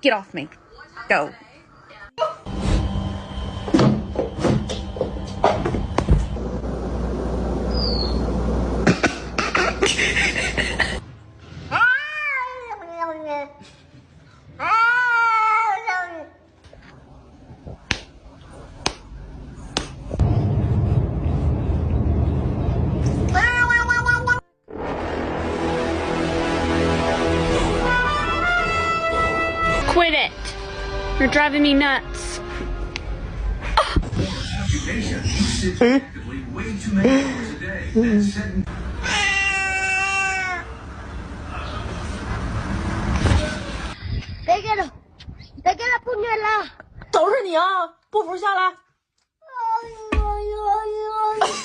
Get off me. Go. Quit it. You're driving me nuts. Occupation. Sits actively way too many hours a day.